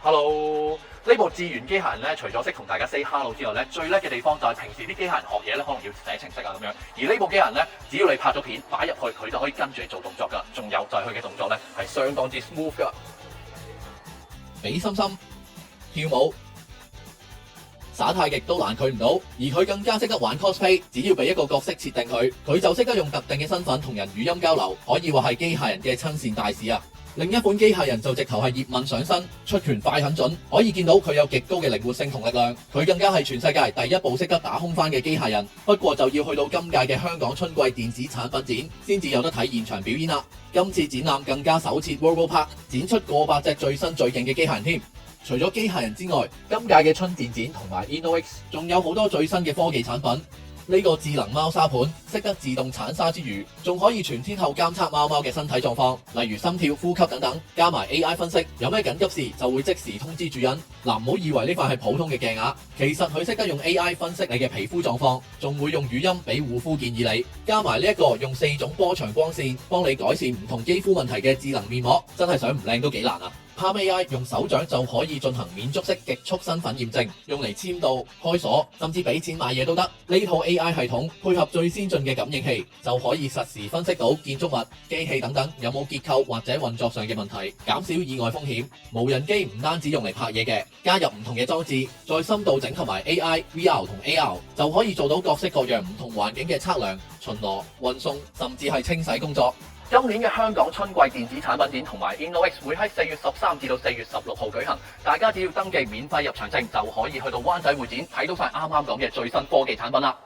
Hello，呢部智源機械人咧，除咗識同大家 say hello 之外咧，最叻嘅地方就係平時啲機械人學嘢咧，可能要寫程式啊咁樣。而呢部機械人咧，只要你拍咗片擺入去，佢就可以跟住你做動作㗎。仲有就係佢嘅動作咧，係相當之 smooth 㗎。俾心心跳舞耍太極都難佢唔到，而佢更加識得玩 cosplay。只要俾一個角色設定佢就識得用特定嘅身份同人語音交流，可以話係機械人嘅親善大使啊！另一款機械人就直頭係葉問上身，出拳快很準，可以見到佢有極高嘅靈活性同力量。佢更加係全世界第一部識得打空翻嘅機械人。不過就要去到今屆嘅香港春季電子產品展先至有得睇現場表演啦。今次展覽更加首設 Robo Park， 展出過百隻最新最勁嘅機械人添。除咗機械人之外，今屆嘅春電展同埋 InnoX 仲有好多最新嘅科技產品。呢個智能貓砂盤識得自動鏟沙之餘，仲可以全天候監測貓貓嘅身體狀況，例如心跳、呼吸等等，加埋 AI 分析，有咩緊急事就會即時通知主人。嗱，唔好以為呢塊係普通嘅鏡額，其實佢識得用 AI 分析你嘅皮膚狀況，仲會用語音俾護膚建議你。加埋呢一個用4種波長光線幫你改善唔同肌膚問題嘅智能面膜，真係想唔靚都幾難啊！Palm AI 用手掌就可以進行免觸式極速身份驗證，用嚟簽到、開鎖，甚至俾錢買嘢都得。呢套 AI 系統配合最先進嘅感應器，就可以實時分析到建築物、機器等等有冇結構或者運作上嘅問題，減少意外風險。無人機唔單止用嚟拍嘢嘅，加入唔同嘅裝置，再深度整合埋 AI、VR 同 AR， 就可以做到各式各樣唔同環境嘅測量、巡邏、運送，甚至係清洗工作。今年嘅香港春季電子產品展同埋 InnoX 會喺4月13至到4月16號舉行，大家只要登記免費入場證就可以去到灣仔會展睇到晒啱啱講嘅最新科技產品啦。